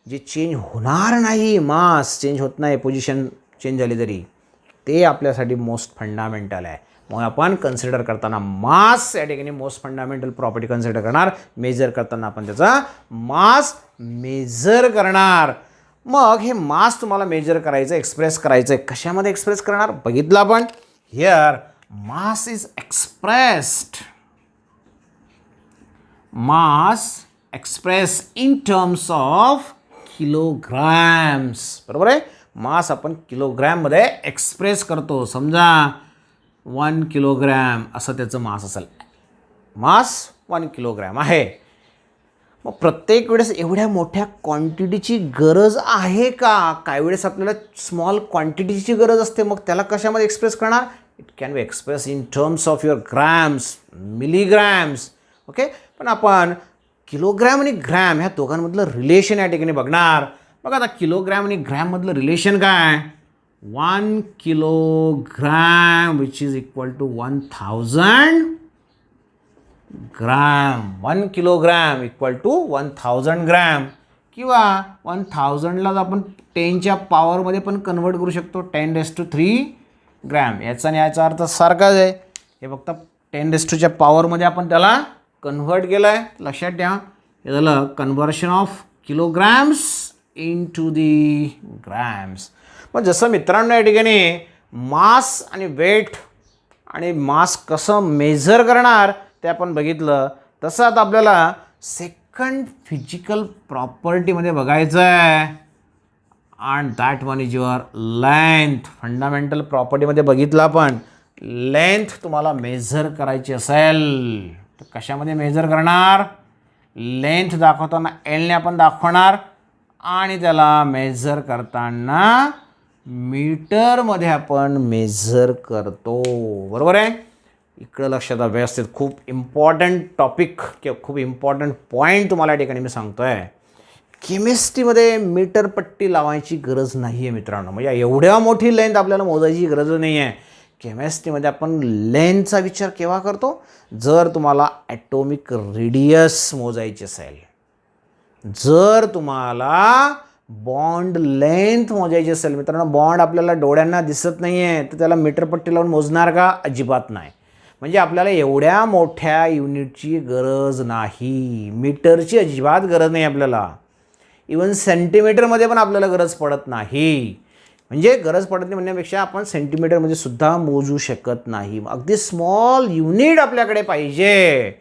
जे चेंज होणार नाही, मास चेंज होत नाही पोझिशन चेंज झाली तरी, ते आपल्यासाठी मोस्ट फंडामेंटल आहे. मग आपण कन्सिडर करताना मास या ठिकाणी मोस्ट फंडामेंटल प्रॉपर्टी कन्सिडर करणार. मेजर करताना आपण त्याचा मास मेजर करणार. मग हे मास तुम्हाला मेजर करायचं, एक्सप्रेस करायचं आहे. कशामध्ये एक्सप्रेस करणार बघितलं आपण. Here mass is expressed. Mass express in terms of kilograms, बरोबर आहे. मास आपण किलोग्रॅममध्ये एक्सप्रेस करतो. समजा 1 किलोग्रॅम असं त्याचं मास असेल. मास 1 किलोग्रॅम आहे. मग प्रत्येक वेळेस एवढ्या मोठ्या क्वांटिटीची गरज आहे का. काही वेळेस आपल्याला स्मॉल क्वांटिटीची गरज असते. मग त्याला कशामध्ये एक्सप्रेस करणार. It can be express in terms of your grams, milligrams. Okay, पण आपण किलोग्रॅम आणि ग्रॅम ह्या दोघांमधलं रिलेशन या ठिकाणी बघणार. बघा आता किलोग्रॅम आणि ग्रॅममधलं रिलेशन काय. 1 kilogram which is equal to 1000 gram. 1 kilogram equal to 1000 gram. किंवा 1000लाच आपण 10च्या पॉवरमध्ये पण कन्वर्ट करू शकतो. 10⁻³ ग्रॅम. याचा आणि याचा अर्थ सारखाच आहे. हे फक्त 10⁻ पॉवरमध्ये आपण त्याला कन्व्हर्ट केलं आहे. लक्षात ठेवा, हे झालं conversion of kilograms into the grams. मग जसं मित्रांनो या ठिकाणी मास आणि वेट आणि मास कसं मेजर करणार ते आपण बघितलं, तसं आता आपल्याला सेकंड फिजिकल प्रॉपर्टीमध्ये बघायचं आहे. And that one is your length. Fundamental प्रॉपर्टीमध्ये बघितलं आपण, लेंथ तुम्हाला मेजर करायची असेल तर कशामध्ये मेजर करणार? लेंथ दाखवताना एलने आपण दाखवणार आणि त्याला मेजर करताना मीटरमध्ये आपण मेजर करतो. बरोबर आहे. इकडं लक्षात व्यवस्थित, खूप इम्पॉर्टंट टॉपिक किंवा खूप इम्पॉर्टंट पॉईंट तुम्हाला या ठिकाणी मी सांगतो आहे. केमिस्ट्रीमध्ये मीटर पट्टी लावायची गरज नाही आहे मित्रांनो. म्हणजे एवढ्या मोठी लेंथ आपल्याला मोजायची गरज नाही आहे. केमिस्ट्रीमध्ये आपण लेंथचा विचार केव्हा करतो? जर तुम्हाला ॲटॉमिक रेडियस मोजायची असेल, जर तुम्हाला बॉन्ड लेंथ मोजायची असेल. मित्रांनो, बॉन्ड आपल्याला डोळ्यांना दिसत नाही आहे तर त्याला मीटर पट्टी लावून मोजणार का? अजिबात नाही. म्हणजे आपल्याला एवढ्या मोठ्या युनिटची गरज नाही, मीटरची अजिबात गरज नाही आपल्याला. इवन सेंटीमीटरमध्ये पण आपल्याला गरज पडत नाही. म्हणजे गरज पडत नाही म्हणण्यापेक्षा आपण सेंटीमीटरमध्ये सुद्धा मोजू शकत नाही. अगदी स्मॉल युनिट आपल्याकडे पाहिजे.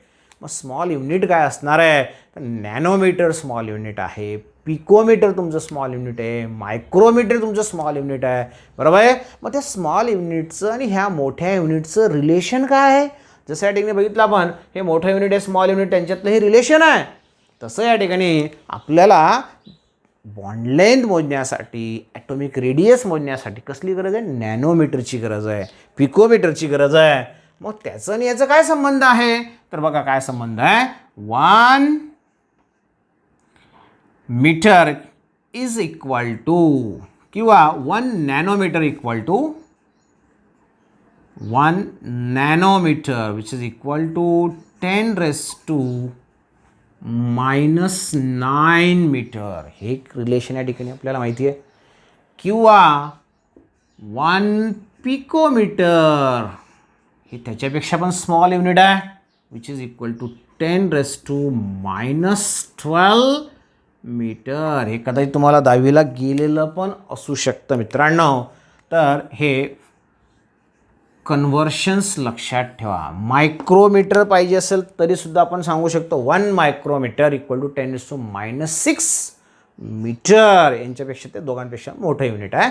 मग स्मॉल युनिट काय असणार आहे? तर नॅनोमीटर स्मॉल युनिट आहे, पिकोमीटर तुमचं स्मॉल युनिट आहे, मायक्रोमीटर तुमचं स्मॉल युनिट आहे. बरोबर आहे. मग त्या स्मॉल युनिटचं आणि ह्या मोठ्या युनिटचं रिलेशन काय आहे? जसं या ठिकाणी बघितलं आपण, हे मोठं युनिट आहे, स्मॉल युनिट, त्यांच्यातलं हे रिलेशन आहे. तसं या ठिकाणी आपल्याला बॉन्ड लेंथ मोजण्यासाठी, ॲटॉमिक रेडियस मोजण्यासाठी कसली गरज आहे? नॅनोमीटरची गरज आहे, पिकोमीटरची गरज आहे. मग त्याचं आणि याचं काय संबंध आहे? तर बघा काय संबंध आहे. 1 मीटर इज इक्वल टू किंवा 1 nanometre equal to 1 nanometre which is equal to 10⁻⁻⁹ metre. हे एक रिलेशन या ठिकाणी आपल्याला माहिती आहे. किंवा 1 पिकोमीटर, हे त्याच्यापेक्षा पण स्मॉल युनिट आहे, which is equal to 10⁻12 metre. हे कदाचित तुम्हाला 10वीला गेलेलं पण असू शकतं मित्रांनो. तर हे कन्व्हर्शन्स लक्षात ठेवा. मायक्रोमीटर पाहिजे असेल तरीसुद्धा आपण सांगू शकतो 1 मायक्रोमीटर इक्वल टू 10⁻⁶ मीटर. यांच्यापेक्षा ते दोघांपेक्षा मोठं युनिट आहे.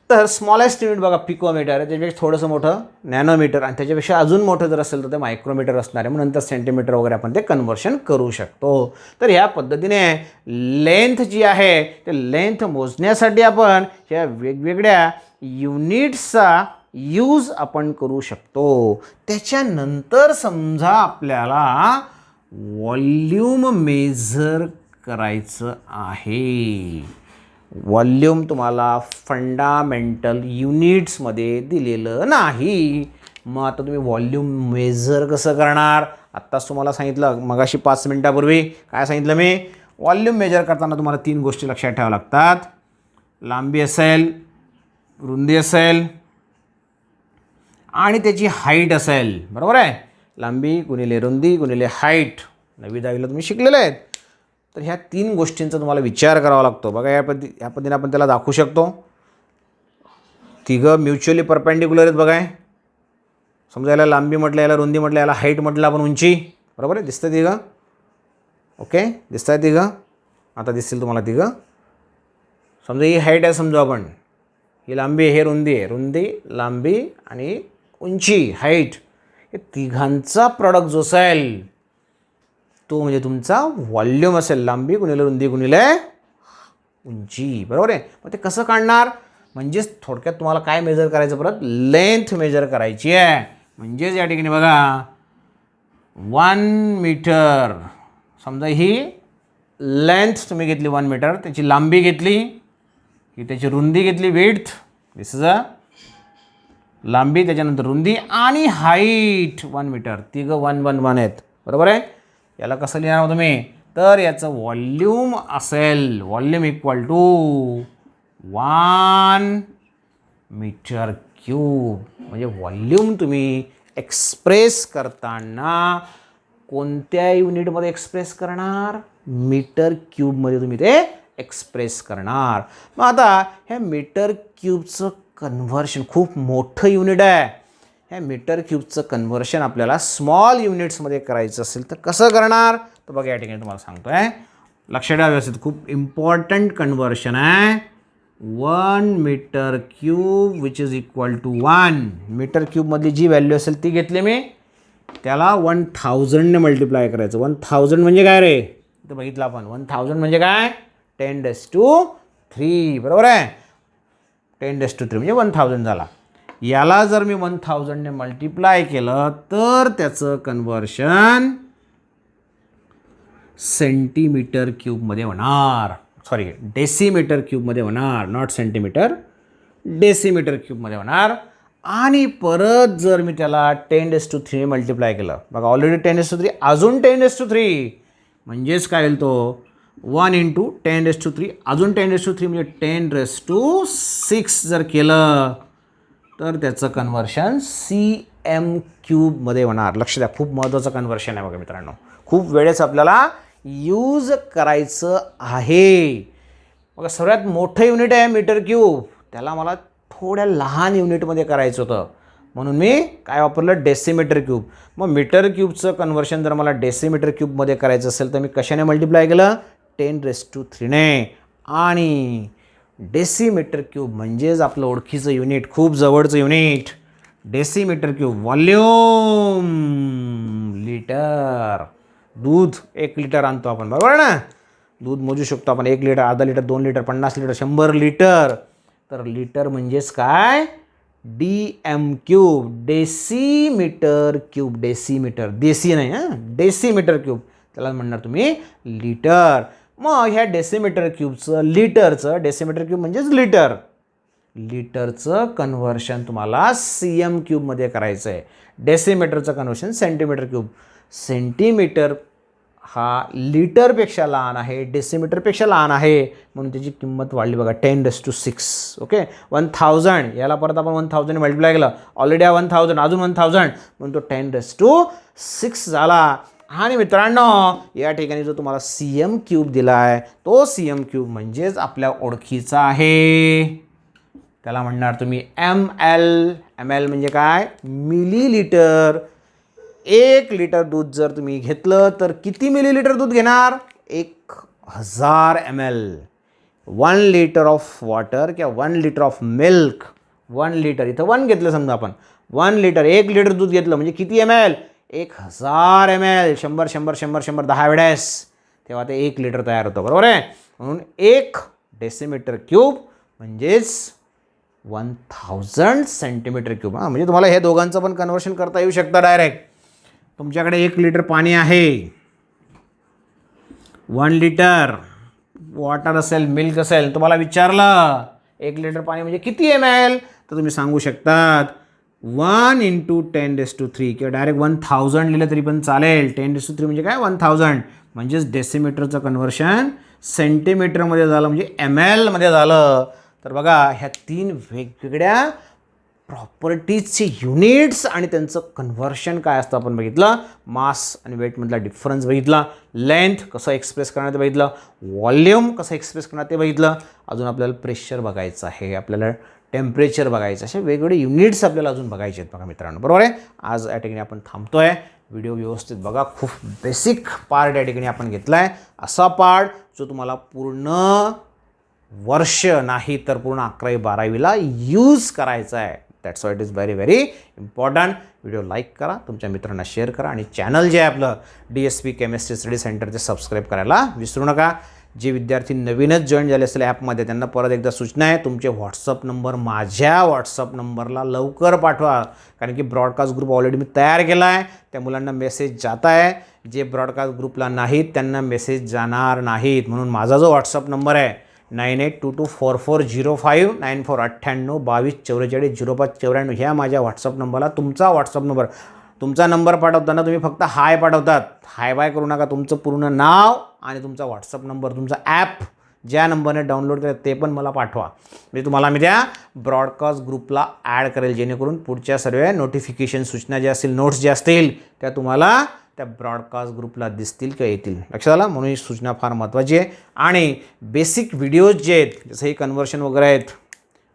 तर स्मॉलेस्ट युनिट बघा पिकोमीटर आहे, त्याच्यापेक्षा थोडंसं मोठं नॅनोमीटर, आणि त्याच्यापेक्षा अजून मोठं जर असेल तर ते मायक्रोमीटर असणार आहे. मग नंतर सेंटीमीटर वगैरे आपण ते कन्व्हर्शन करू शकतो. तर ह्या पद्धतीने लेंथ जी आहे ते लेंथ मोजण्यासाठी आपण ह्या वेगवेगळ्या युनिट्सचा यूज आपण करू शकतो. त्याच्यानंतर समजा आपल्याला व्हॉल्यूम मेजर करायचं आहे. व्हॉल्यूम तुम्हाला फंडामेंटल युनिट्समध्ये दिलेलं नाही. मग आता तुम्ही व्हॉल्यूम मेजर कसं करणार? आत्ताच तुम्हाला सांगितलं मगाशी 5 मिनिटापूर्वी. काय सांगितलं मी? व्हॉल्यूम मेजर करताना तुम्हाला 3 गोष्टी लक्षात ठेवाव्या लागतात. लांबी असेल, रुंदी असेल आणि त्याची हाईट असेल. बरोबर आहे. लांबी गुणिले रुंदी गुणिले हाईट 9वी 10वीला तुम्ही शिकलेले आहेत. तर ह्या 3 गोष्टींचा तुम्हाला विचार करावा लागतो. बघा या पद्धतीने आपण त्याला दाखवू शकतो. तिघं म्युच्युअली परपेंडिक्युलर आहेत. बघा समजा याला लांबी म्हटलं, याला रुंदी म्हटलं, याला हाईट म्हटलं आपण, उंची. बरोबर आहे. दिसतं तिघं? ओके, दिसत आहे तिघं? आता दिसतील तुम्हाला तिघं. समजा ही हाईट आहे, समजा आपण ही लांबी आहे, हे रुंदी आहे. रुंदी, लांबी आणि उंची, हाईट, हे तिघांचा प्रॉडक्ट जो असेल तो म्हणजे तुमचा व्हॉल्यूम असेल. लांबी गुणिले रुंदी गुणिले उंची. बरोबर आहे. मग ते कसं काढणार? म्हणजेच थोडक्यात तुम्हाला काय मेजर करायचं? परत लेंथ मेजर करायची आहे. म्हणजेच या ठिकाणी बघा 1 मीटर, समजा ही लेंथ तुम्ही घेतली 1 मीटर, त्याची लांबी घेतली, ही त्याची रुंदी घेतली, विड्थ, दिस इज अ लांबी, त्याच्यानंतर रुंदी आणि हाईट 1 मीटर. तिघं 1 1 1 आहेत. बरोबर आहे. याला कसं लिहिणार तुम्ही? तर याचं व्हॉल्यूम असेल, volume equal to 1 metre cube. म्हणजे व्हॉल्यूम तुम्ही एक्सप्रेस करताना कोणत्या युनिटमध्ये एक्सप्रेस करणार? मीटर क्यूबमध्ये तुम्ही ते एक्सप्रेस करणार. मग आता ह्या मीटर क्यूबचं कन्व्हर्शन खूप मोठं युनिट आहे. ह्या मीटर क्यूबचं कन्व्हर्शन आपल्याला स्मॉल युनिट्समध्ये करायचं असेल तर कसं करणार? तर बघा या ठिकाणी तुम्हाला सांगतो आहे, लक्षात ठेवा व्यवस्थित, खूप इम्पॉर्टंट कन्व्हर्शन आहे. 1 metre cube which is equal to 1 metre क्यूबमधली जी व्हॅल्यू असेल ती घेतली मी, त्याला 1000ने मल्टिप्लाय करायचं. 1000 म्हणजे काय रे? तर बघितलं आपण 1000 म्हणजे काय? 10⁻³ बरोबर आहे. 10⁻³ म्हणजे 1000 झाला. याला जर मी 1000ने मल्टिप्लाय केलं तर त्याचं कन्व्हर्शन सेंटीमीटर क्यूबमध्ये होणार. सॉरी, डेसिमीटर क्यूबमध्ये होणार, नॉट सेंटीमीटर, डेसिमीटर क्यूबमध्ये होणार. आणि परत जर मी त्याला 10⁻³ मल्टिप्लाय केलं, बघा ऑलरेडी 10⁻³ अजून 10⁻³ म्हणजेच काय होईल तो 1 × 10⁻³ अजून 10⁻³ म्हणजे 10⁻⁶ जर केलं तर त्याचं कन्व्हर्शन cm³ मध्ये होणार. लक्ष द्या, खूप महत्त्वाचं कन्व्हर्शन आहे बघा मित्रांनो, खूप वेळेस आपल्याला यूज करायचं आहे. बघा सर्वात मोठं युनिट आहे मीटर क्यूब, त्याला मला थोड्या लहान युनिटमध्ये करायचं होतं म्हणून मी काय वापरलं? Decimetre cube. मग मीटर क्यूबचं कन्व्हर्शन जर मला डेसिमीटर क्यूबमध्ये करायचं असेल तर मी कशाने मल्टिप्लाय केलं? 10⁻³ आणि डेसिमीटर क्यूब म्हणजेच आपलं ओळखीचं युनिट, खूप जवळचं unit. Decimetre cube volume, litre. दूध 1 लिटर आणतो आपण, बरोबर ना? दूध मोजू शकतो आपण, 1 लिटर, अर्धा लिटर, 2 लिटर, 50 लिटर, 100 लिटर. तर लिटर म्हणजेच काय? dm³, decimetre cube. डेसिमीटर, देसी नाही हां, डेसिमीटर क्यूब, त्याला म्हणणार तुम्ही लिटर. मग ह्या डेसिमीटर क्यूबचं, लिटरचं, डेसिमीटर क्यूब म्हणजेच लिटर, लिटरचं कन्व्हर्शन तुम्हाला cm³ करायचं आहे. डेसिमीटरचं कन्व्हर्शन सेंटीमीटर क्यूब. सेंटीमीटर हा लिटरपेक्षा लहान आहे, डेसिमीटरपेक्षा लहान आहे, म्हणून त्याची किंमत वाढली बघा, 10⁻⁶. ओके, 1000 याला परत आपण 1000ने मल्टिप्लाय केलं, ऑलरेडी 1000 अजून 1000 म्हणून तो 10⁻⁶ झाला. आणि मित्रांनो या ठिकाणी जो तुम्हाला cm³ दिला आहे तो cm³ म्हणजेच आपल्या ओळखीचा आहे, त्याला म्हणणार तुम्ही ml. ml म्हणजे काय? मिलीलिटर. 1 लिटर दूध जर तुम्ही घेतलं तर किती मिलीलिटर दूध घेणार? 1000 ml. 1 लिटर ऑफ वॉटर किंवा 1 लिटर ऑफ मिल्क, 1 लिटर, इथं 1 घेतलं समजा आपण, 1 लिटर, 1 लिटर दूध घेतलं म्हणजे किती ml? 1000 ml. 100 100 100 100 10 वेळेस, तेव्हा ते 1 लिटर तयार होतं, बरोबर आहे. म्हणून 1 डेसिमीटर क्यूब म्हणजेच 1000 सेंटीमीटर क्यूब. हां, म्हणजे तुम्हाला हे दोघांचं पण कन्व्हर्शन करता येऊ शकतं डायरेक्ट. तुमच्याकडे 1 लिटर पाणी आहे, 1 लिटर वॉटर असेल, मिल्क असेल, तुम्हाला विचारलं 1 लिटर पाणी म्हणजे किती ml, तर तुम्ही सांगू शकतात 1 × 10⁻³ किंवा डायरेक्ट 1000 लिहिलं तरी पण चालेल. 10⁻³ म्हणजे काय? 1000. म्हणजेच डेसिमीटरचं कन्व्हर्शन सेंटीमीटरमध्ये झालं म्हणजे ml मध्ये झालं. तर बघा ह्या 3 वेगवेगळ्या प्रॉपर्टीजचे युनिट्स आणि त्यांचं कन्व्हर्शन काय असतं आपण बघितलं. मास आणि वेटमधला डिफरन्स बघितला, लेंथ कसं एक्सप्रेस करणार ते बघितलं, व्हॉल्यूम कसं एक्सप्रेस करणार ते बघितलं, अजून आपल्याला प्रेशर बघायचं आहे, आपल्याला टेम्परेचर बघायचं, असे वेगवेगळे युनिट्स आपल्याला अजून बघायचे आहेत बघा मित्रांनो, बरोबर आहे. आज या ठिकाणी आपण थांबतोय. व्हिडिओ व्यवस्थित बघा, खूप बेसिक पार्ट या ठिकाणी आपण घेतला आहे, असा पार्ट जो तुम्हाला पूर्ण वर्ष नाही तर पूर्ण 11वी 12वीला यूज करायचा आहे. That's why it is very very important. Video like करा, तुमच्या मित्रांना शेअर करा आणि चॅनल जे आहे आपलं DSP केमिस्ट्री स्टडी सेंटर ते सबस्क्राईब करायला विसरू नका. जे विद्यार्थी नवीनच जॉईन झाले असलेल्या ॲपमध्ये त्यांना परत एकदा सूचना आहे, तुमचे व्हॉट्सअप नंबर माझ्या व्हॉट्सअप नंबरला लवकर पाठवा, कारण की ब्रॉडकास्ट ग्रुप ऑलरेडी मी तयार केला आहे, त्या मुलांना मेसेज जात आहे. जे ब्रॉडकास्ट ग्रुपला नाहीत त्यांना मेसेज जाणार नाहीत, म्हणून माझा जो व्हॉट्सअप नंबर आहे 9822440594 98 22 44 05 94 ह्या माझ्या व्हॉट्सअप नंबरला तुमचा व्हॉट्सअप नंबर, तुमचा नंबर पाठवताना तुम्ही फक्त हाय पाठवतात, हाय बाय करू नका, तुमचं पूर्ण नाव आणि तुमचा व्हॉट्सअप नंबर, तुमचा ॲप ज्या नंबरने डाउनलोड केलं ते पण मला पाठवा. म्हणजे तुम्हाला मी त्या ब्रॉडकास्ट ग्रुपला ॲड करेल, जेणेकरून पुढच्या सर्व नोटिफिकेशन सूचना ज्या असतील, नोट्स ज्या असतील त्या तुम्हाला त्या ब्रॉडकास्ट ग्रुपला दिसतील किंवा येतील. लक्षात आलं. म्हणून ही सूचना फार महत्त्वाची आहे. आणि बेसिक व्हिडिओज जे आहेत जसं हे कन्व्हर्शन वगैरे आहेत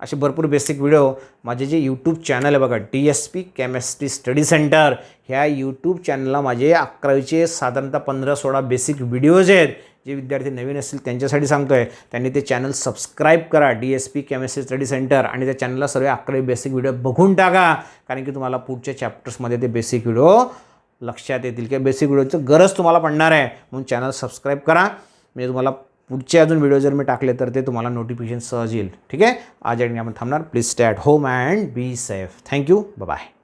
असे भरपूर बेसिक व्हिडिओ माझे जे यूट्यूब चॅनल आहे बघा DSP केमिस्ट्री स्टडी सेंटर, ह्या यूट्यूब चॅनलला माझे 11वीचे साधारणतः 15-16 बेसिक व्हिडिओज आहेत. जे विद्यार्थी नवीन असतील त्यांच्यासाठी सांगतो आहे, त्यांनी ते चॅनल सबस्क्राईब करा DSP केमिस्ट्री स्टडी सेंटर आणि त्या चॅनलला सर्व 11वी बेसिक व्हिडिओ बघून टाका. कारण की तुम्हाला पुढच्या चॅप्टर्समध्ये ते बेसिक व्हिडिओ लक्षात येतील किंवा बेसिक व्हिडिओची गरज तुम्हाला पडणार आहे. म्हणून चॅनल सबस्क्राईब करा. म्हणजे तुम्हाला पुढचे अजून व्हिडिओ जर मी टाकले तर ते तुम्हाला नोटिफिकेशन सहज येईल. ठीक आहे. आज या ठिकाणी आपण थांबणार. Please stay at home and be safe. Thank you. Bye.